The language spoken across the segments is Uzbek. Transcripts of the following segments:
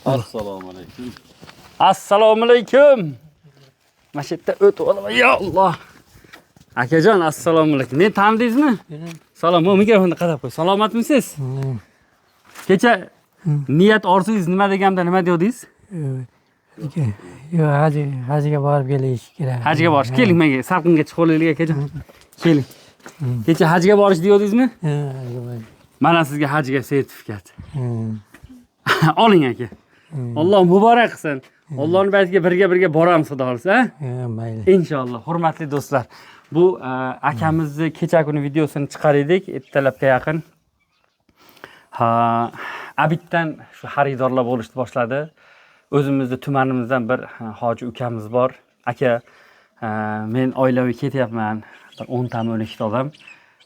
Assalomu alaykum. Assalomu alaykum. Mana shu yerda o'tib olaman. Ya Alloh. Akajon, assalomu alaykum. Men tanidingizmi? Salom, bu mikrofonni qadab qo'y. Salomatmisiz? Kecha niyat orzungiz nima deganda nima dedingiz? Yo, hajiga borib kelish kerak. Hajga borish. Keling menga, salqinga chiqib olaylik akajon. Keling. Kecha hajga borish deyordingizmi? Mana sizga hajga sertifikat. Oling aka. Alloh muborak qilsin. Allohning baytiga birga boramiz xudo xolisa. Mayli. Inshaalloh. Hurmatli do'stlar, bu akamizni kecha kuni videosini chiqar edik, ertalabga yaqin. Abiddan shu xaridorlar bo'lishni boshladi. O'zimizda tumanimizdan bir hoji ukamiz bor. Aka, men oilaviy ketyapman. Bir 10 ta 12 ta odam.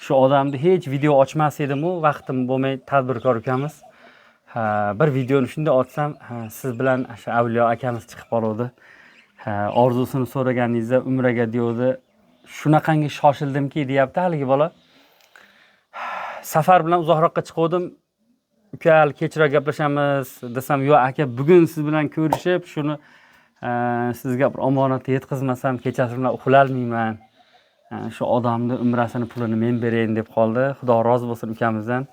Shu odamni hech video ochmas edim-u, vaqtim bo'lmay tadbirkor ukamiz. Bir videoni shunda ochsam, siz bilan o'sha Avliyo akamiz chiqib qoldi. Orzusini so'raganingizda umraga deydi. Shunaqangi shoshildimki, deyapti haligi bola. Safar bilan uzoqroqqa chiqdim. Uka, kechroq gaplashamiz desam, "Yo'q aka, bugun siz bilan ko'rishib, shuni sizga bir omonatni yetkazmasam, kechasi bilan uxlolmayman. Shu odamning umrasini pulini men berayin" deb qoldi. Xudo rozi bo'lsin ukamizdan.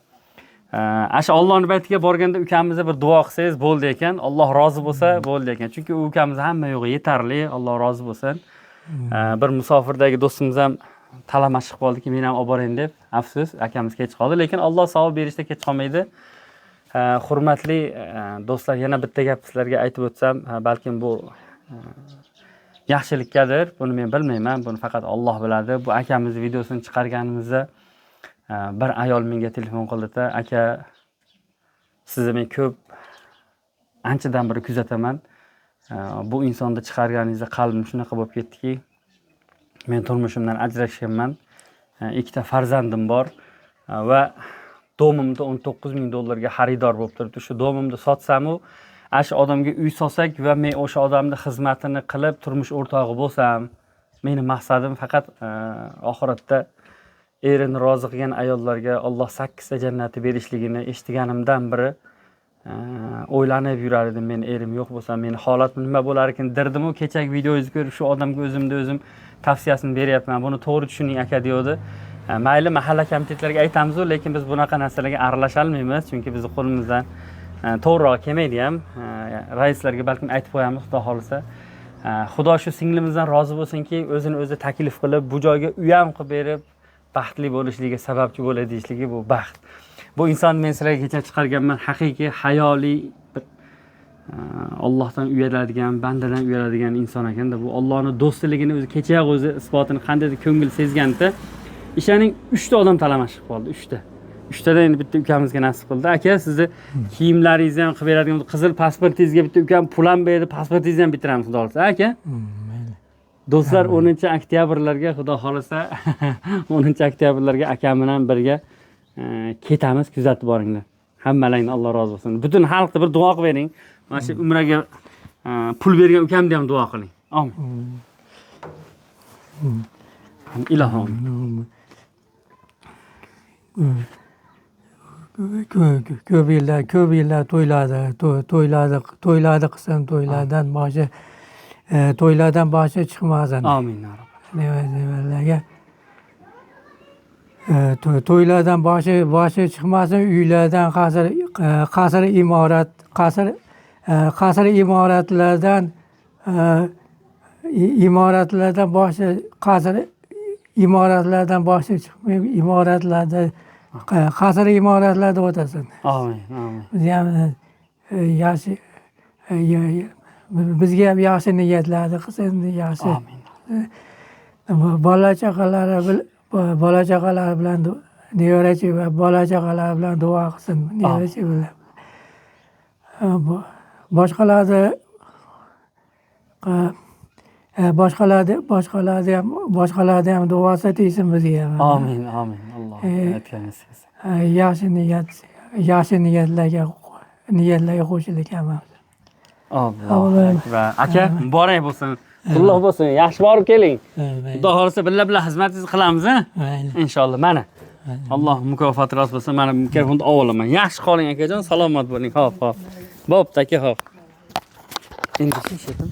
Asha Allohning baytiga borganda ukamizga bir duo qilsangiz bo'ldi ekan. Alloh rozi bo'lsa bo'ldi ekan. Chunki u ukamiz hamma yo'g'i yetarli. Alloh rozi bo'lsin. Bir musofirdagi do'stimiz ham talamash chiqib qoldiki, men ham olib borayin deb. Afsus, akamiz kech qoldi, lekin Alloh savob berishda kech qolmaydi. Hurmatli do'stlar, yana bitta gap sizlarga aytib o'tsam, balkim bu yaxshilikkadir. Buni men bilmayman. Buni faqat Alloh biladi. Bu akamiz videosini chiqarganimizda bir ayol menga telefon qildi-da, "Aka, sizni men ko'p anchadan beri kuzataman. Bu insonni chiqarganingizda qalbim shunaqa bo'lib ketdiki, men turmushimdan ajrashganman. 2 ta farzandim bor va domimda 19 ming dollarga xaridor bo'lib turibdi. Shu domimni sotsam-u, shu odamga uy solsak va men o'sha odamning xizmatini qilib turmush o'rtog'i bo'lsam, meni maqsadim faqat oxiratda erini rozi qilgan ayollarga Alloh 8 ta jannati berishligini eshitganimdan biri o'ylanib yurar edim. Men erim yo'q bo'lsa, meni holatim nima bo'lar ekan dirdim-u, kechagi videoyingizni ko'rib shu odamga o'zim tavsiyasini beryapman. Buni to'g'ri tushuning aka deydi. Mayli mahalla komitetlarga aytamiz-ku, lekin biz bunaqa narsalarga aralasha olmaymiz, chunki bizning qo'limizdan to'g'riroq kelmaydi ham. Raislarga balkim aytib qo'yamiz, xudo xolisa. Xudo shu singlimizdan rozi bo'lsinki, o'zini o'zi taklif qilib, bu joyga uy ham qilib berib, baxtli bo'lishligiga sababchi bo'ladi deyishligi bu baxt. Bu inson men sizlarga kecha chiqarganman, haqiqiy hayoliy Allohdan uyaladigan, bandadan uyaladigan inson ekanda. Bu Allohning do'stligini o'zi kecha o'zi isbotini qandaydir ko'ngil sezganda, ishaning 3 ta odam talamash qilib qoldi, 3 ta. 3 tadan endi bitta ukamizga nasib qildi. Aka, sizni kiyimlaringizni ham qilib beradigan, qizil pasportingizga bitta ukam pul ham berdi, pasportingizni ham bitiramiz xudo xolisa, aka. Do'stlar, 10 oktyabrlarga xudo xolisa 10 oktyabrlarga akam bilan birga ketamiz, kuzatib boringlar. Hammalarning Alloh rozi bo'lsin. Butun xalqni bir duo qilib bering. Mana shu umraga pul bergan ukamni ham duo qiling. Amin. Ilohim. Ko'p yillar to'yladi qilsam, to'ylardan boshi chiqmasin. Amin. Nevalarga to'ylardan boshi chiqmasin, uylardan qasr imoratlardan boshi imoratlardan boshi chiqmaydi, qasr imoratlarda o'tasin. Amin. Biz ham yaxshi bizga ham yaxshi niyatlarni qilsin, yaxshi. Bola chaqalari bilan nevarachi va bola chaqalari bilan duo qilsin, nevarachi bilan. boshqalarni ham duosi tegsin bizga. Amin. Alloh aytganingiz. Yaxshi niyatlarga qo'shildik hammamiz. Alloh. Va aka, muborak bo'lsin. Alloh bo'lsin. Yaxshi borib keling. Xudo xolisa birga xizmatingizni qilamiz, ha? Inshaalloh. Mana. Alloh mukofoti rost bo'lsin. Mana mikrofonni olaman. Yaxshi qoling akajon, salomat bo'ling. Xo'p. Bo'pti aka, xo'p. endi eshitim